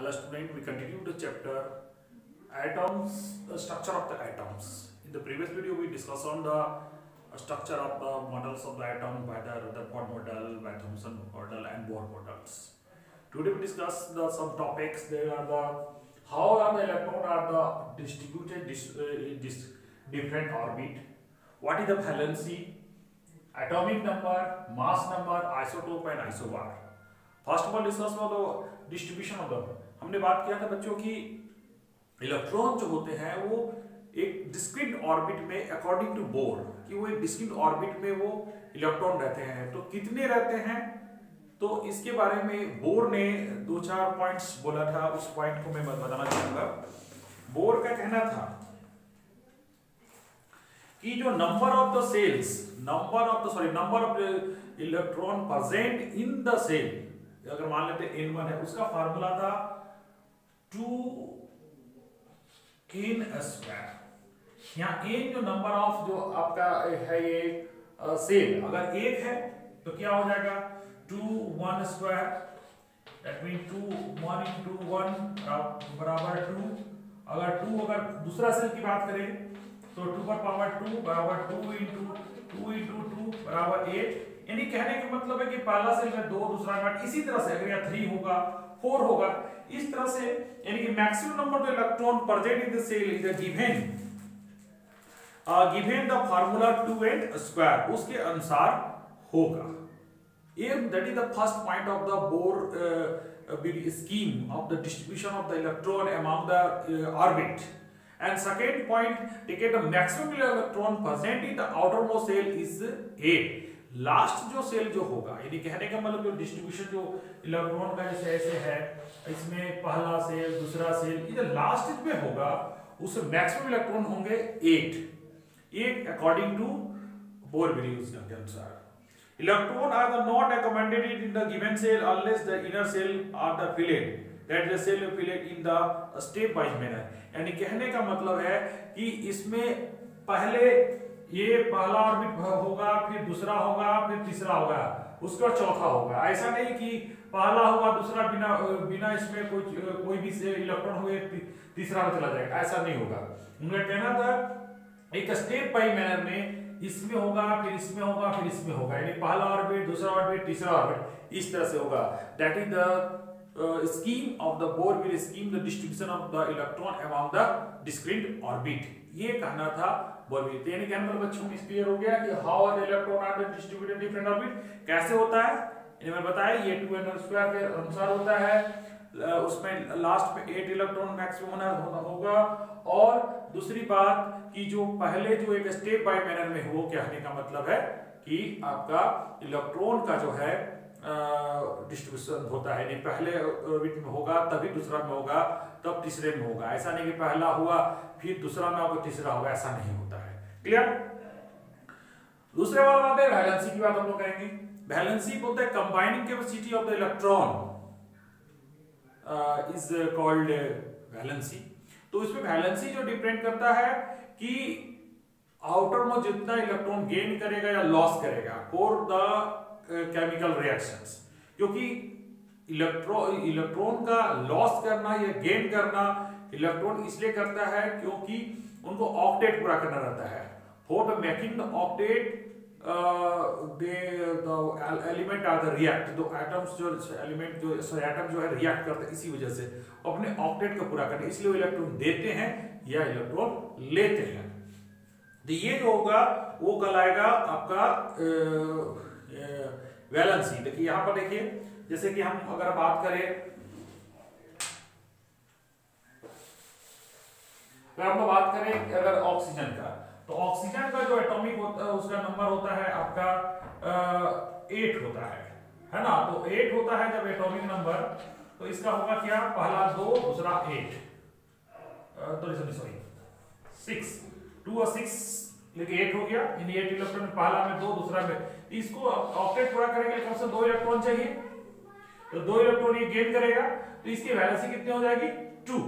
Hello student, we continue the chapter atoms, structure of the atoms. In the previous video we discussed on the structure of the models of the atom by the Rutherford model, by Thomson model and Bohr models. Today we discuss some topics. There are the how are the electrons are the distributed different orbit, what is the valency, atomic number, mass number, isotope and isobar. First of all discuss हो तो distribution of the, हमने बात किया था बच्चों की electron जो होते हैं वो एक डिस्क्रीट ऑर्बिट में अकॉर्डिंग टू बोर कि वो एक डिस्क्रीट ऑर्बिट में वो इलेक्ट्रॉन रहते हैं, तो कितने रहते हैं, तो इसके बारे में बोर ने दो चार पॉइंट्स बोला था. उस पॉइंट को मैं बताना चाहूंगा. बोर का कहना था कि जो number of electron present in the cell, अगर मान लेते n1 है, उसका फार्मूला था 2n². यहाँ n जो नंबर ऑफ जो आपका है ये सेल, अगर एक है तो क्या हो जाएगा 2 1², दैट मीन 2 1 into 1 बराबर 2. अगर दूसरा सेल की बात करें तो 2 पर पावर 2 बराबर 2 into 2 बराबर 8. यानी कहने का मतलब है कि पहला सेल में 2, दूसरा में इसी तरह से अगर यहाँ 3 होगा 4 होगा, इस तरह से यानी कि maximum number of electron present in the cell is given the formula 2n², उसके अनुसार होगा. If that is the first point of the Bohr scheme of the distribution of the electron among the orbit. And second point, take the maximum electron present in the outermost cell is 8. Last जो cell जो होगा, यानी कहने का मतलब जो distribution जो electron का जैसे ऐसे है, इसमें पहला सेल दूसरा सेल, ये जो लास्ट में होगा उसमें मैक्सिमम इलेक्ट्रॉन होंगे 8 अकॉर्डिंग टू बोर विधि के अनुसार. Electron are the not accommodated in the given cell unless the inner cell are the filled, that the cell filled in the step wise manner. यानी कहने का मतलब है कि इसमें पहले ये पहला ऑर्बिट होगा, फिर दूसरा होगा, फिर तीसरा होगा, उसका चौथा होगा. ऐसा नहीं कि पहला हुआ दूसरा बिना इसमें कोई भी इलेक्ट्रॉन हुए तीसरा में चला जाएगा, ऐसा नहीं होगा. उनका कहना था एक स्टेप बाय मैनर में इसमें होगा, फिर इसमें होगा, फिर इसमें होगा, यानी पहला ऑर्बिट, दूसरा ऑर्बिट, तीसरा ऑर्बिट, इस तरह से होगा. That is the scheme of the Bohr scheme, the distribution of the electron among the discrete orbit. ये कहना था बोर विधि. यानी कहने मतलब बच्चों को क्लियर हो गया कि how are the electron are distributed in different orbit, कैसे होता है. इन्हें मैं बताया ये 2n² के अनुसार होता है. उसमें लास्ट में 8 इलेक्ट्रॉन मैक्सिमम होगा. और दूसरी बात कि जो पहले जो एक स्टेप बाय मैनर में हो, कहने का मतलब है कि आपका इलेक्ट्रॉन का जो है डिस्ट्रीब्यूशन होता है, नहीं पहले ऑर्बिट में होगा तभी दूसरा में होगा, तब तीसरे में होगा. ऐसा नहीं कि पहला हुआ फिर दूसरा में होगा तीसरा होगा, ऐसा नहीं होता है. क्लियर. दूसरे वाला बात है वैलेंसी की बात हम लोग करेंगे. वैलेंसी बोलते हैं combining capacity of the electron is called valency. तो इसमें वैलेंसी जो डिपेंड करता है कि आउटर में जितना इलेक्ट्रॉन गेन करेगा या लॉस करेगा फॉर द केमिकल रिएक्शंस. क्योंकि इलेक्ट्रॉन का लॉस करना या गेन करना इलेक्ट्रॉन इसलिए करता है क्योंकि उनको ऑक्टेट पूरा करना रहता है. For the making the octet the element are the react, तो एटम्स जो एलिमेंट जो एटम जो है रिएक्ट करते हैं, इसी वजह से अपने ऑक्टेट को पूरा करने इसलिए इलेक्ट्रॉन देते हैं या इलेक्ट्रॉन लेते हैं. तो ये जो होगा वो कहलाएगा आपका वैलेंसी. देखिए यहां पर देखिए, जैसे कि हम अगर बात करें, अगर ऑक्सीजन का, तो ऑक्सीजन का जो एटॉमिक होता है उसका नंबर होता है आपका 8 होता है ना. तो 8 होता है जब एटॉमिक नंबर, तो इसका होगा क्या, पहला 2 दूसरा 8, सॉरी 6, 2 और 6 लेकिन 8 हो गया. इन 8 इलेक्ट्रॉन पहला में 2 दूसरा में, इसको ऑक्टेट पूरा करने के लिए कम से 2 इलेक्ट्रॉन चाहिए, तो 2 इलेक्ट्रॉन ये गेन करेगा, तो इसकी वैलेंसी कितनी हो जाएगी 2.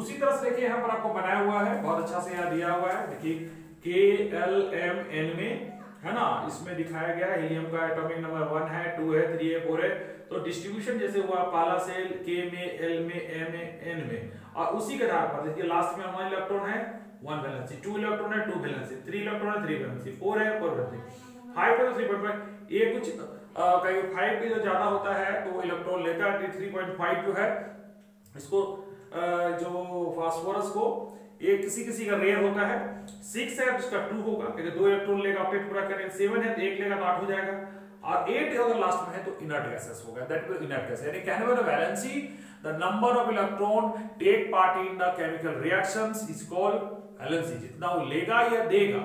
उसी तरह से देखिए यहाँ पर आपको बनाया हुआ है, बहुत अच्छा से यहाँ दिया हुआ है. देखिए KLMN में है ना, इसमें दिखाया गया है हीलियम का एटॉमिक नंबर 1 है, 2 है, 3 है, 4 है। तो डिस्ट्रीब्यूशन जैसे हुआ पहला सेल K में, L में, M में, N में, और उसी के आधार पर देखिए लास्ट में 1 इलेक्ट्रॉन है 1 वैलेंसी, 2 इलेक्ट्रॉन है 2 वैलेंसी, 3 इलेक्ट्रॉन है 3 वैलेंसी, 4 है 4 वैलेंसी, 5 है 3.5। ये कुछ कहीं 5 भी जो ज्यादा होता है तो इलेक्ट्रॉन लेता है, 3.5 जो है इसको जो फास्फोरस को ये किसी का रेयर होता है। 6 है इसका 2 होगा, अगर 2 इलेक्ट्रॉन लेगा अपडेट पूरा करेंगे। 7 है तो 1 लेगा तो 8 हो जाएगा, और 8 अगर लास्ट में है तो इनर्ट गैसेस होगा, दैट विल इनर्ट गैस। यानी कहने वाला valency the number of electron take part in the chemical reactions is called valency. जितना वो लेगा या देगा,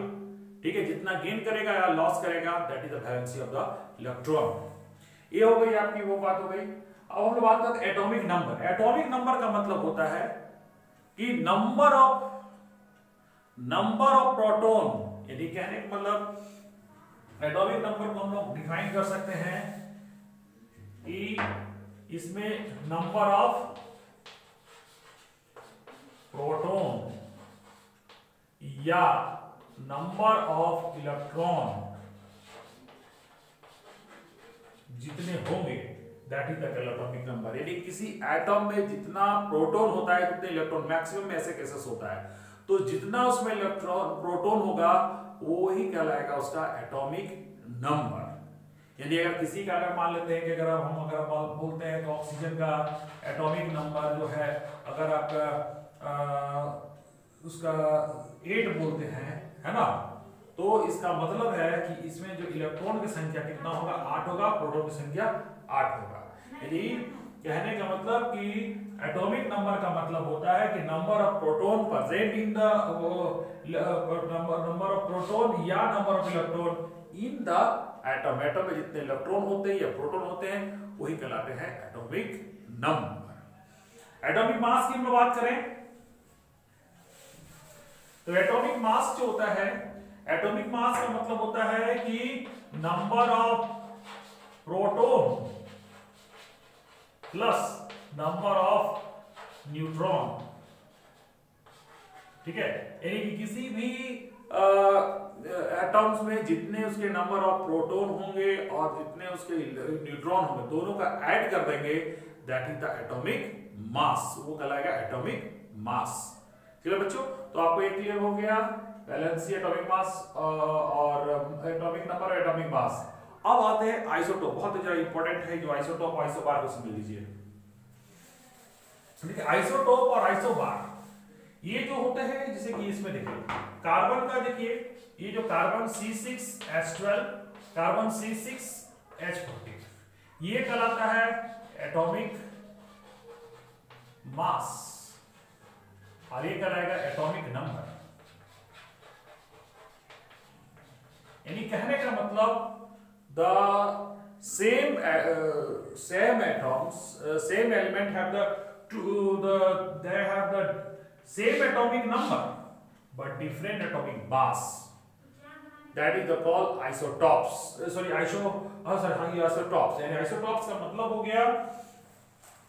ठीक है, जितना गेन करेगा या लॉस करेगा, that is the valency of the electron. ये हो गई आपकी वो बात हो गई। अब हम लोग बात करते हैं एटॉमिक नंबर। एटॉमिक नंबर का मतलब होता है कि नंबर ऑफ प्रोटॉन, यानी कहने का मतलब एटॉमिक नंबर को हम लोग डिफाइन कर सकते हैं कि इसमें नंबर ऑफ प्रोटॉन या नंबर ऑफ इलेक्ट्रॉन जितने होंगे, that is the atomic number. यानी किसी एटम में जितना प्रोटॉन होता है उतने इलेक्ट्रॉन, मैक्सिमम में ऐसे केसेस होता है, तो जितना उसमें इलेक्ट्रॉन प्रोटॉन होगा वो ही कहलाएगा उसका एटॉमिक नंबर। यानी अगर किसी का अगर मान लेते हैं कि अगर हम बोलते हैं तो ऑक्सीजन का एटॉमिक नंबर जो है अगर आपका उसका 8 बोलते हैं, है ना, तो इसका मतलब है कि इसमें जो इलेक्ट्रॉन की संख्या कितना होगा, 8 होगा, प्रोटॉन की संख्या 8 होगा। यानी कहने का मतलब कि एटॉमिक नंबर का मतलब होता है कि number of proton present in the number of proton या number of electron in the atom. Atom में जितने इलेक्ट्रॉन होते हैं या प्रोटॉन होते हैं वही कहलाते हैं एटॉमिक नंबर। एटॉमिक मास की हम बात करें तो एटॉमिक मास जो होता है, एटॉमिक मास का मतलब होता है कि number of proton plus number of neutron, ठीक है। यानी कि किसी भी एटम्स में जितने उसके नंबर ऑफ प्रोटॉन होंगे और जितने उसके न्यूट्रॉन होंगे, दोनों का ऐड कर देंगे, that is the atomic mass, वो कहलाएगा एटॉमिक मास। चलो बच्चों, तो आपको ये क्लियर हो गया वैलेंसी, एटॉमिक मास और एटॉमिक नंबर, एटॉमिक मास। अब आते हैं आइसोटोप, बहुत ज्यादा इंपॉर्टेंट है जो आइसोटोप आइसोबार को समझ लीजिए। देखिए आइसोटोप और आइसोबार ये जो होते हैं, जैसे कि इसमें देखिए कार्बन का, देखिए ये जो कार्बन C6H12, कार्बन C6H14, ये कहलाता है एटॉमिक मास और ये कहलाएगा एटॉमिक नंबर। यानी कहने का मतलब the same atoms, same element have they have the same atomic number but different atomic mass, that is the called isotopes, isotopes। यानी isotopes का मतलब हो गया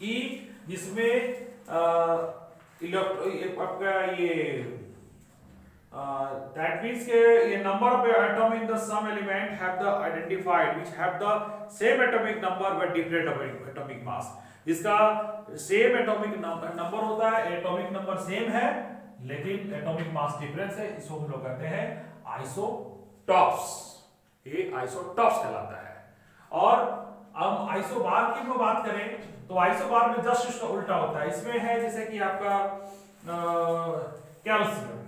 कि जिसमें आपका ये that means ये number of atom in the some element have the identified which have the same atomic number but different atomic mass। इसका सेम एटॉमिक नंबर होता है, एटॉमिक नंबर सेम है लेकिन एटॉमिक मास डिफरेंस है, इसको हम लोग कहते हैं आइसोटॉप्स। ये आइसोटॉप्स कहलाता है। और अब आइसोबार की बात करें तो आइसोबार में जस्ट उसका उल्टा होता है। इसमें है जैसे कि आपका कैल्शियम,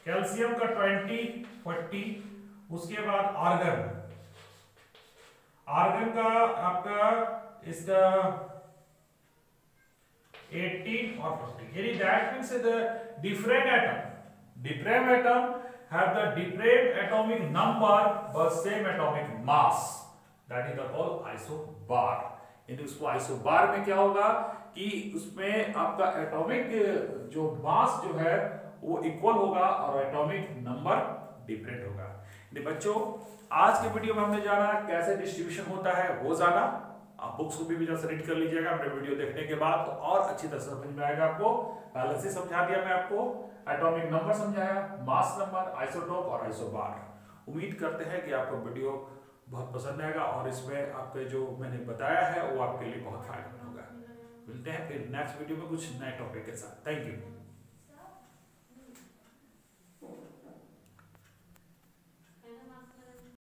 कैल्शियम का 20, 40, उसके बाद आर्गन, आर्गन का आपका इसका 18 और 40। यानी that means the different atom have the different atomic number but same atomic mass, that is called isobar। यानी उसको आइसोबार में क्या होगा कि उसमें आपका एटॉमिक जो मास जो है वो इक्वल होगा और एटॉमिक नंबर डिफरेंट होगा। बच्चों आज के वीडियो में हमने जाना कैसे डिस्ट्रीब्यूशन होता है, वो जाना। आप बुक्स को भी रीड कर लीजिएगा अपने वीडियो देखने के बाद, तो और अच्छी तरह समझ में आएगा आपको। पहले से समझा दिया मैं आपको, एटॉमिक नंबर समझाया, मास नंबर, आइसोटोप और आइसोबार। उम्मीद करते हैं कि आपको वीडियो बहुत पसंद आएगा और इसमें आपके जो मैंने बताया है वो आपके लिए बहुत फायदेमंद होगा। मिलते हैं फिर नेक्स्ट वीडियो में कुछ नए टॉपिक के साथ। Thank you.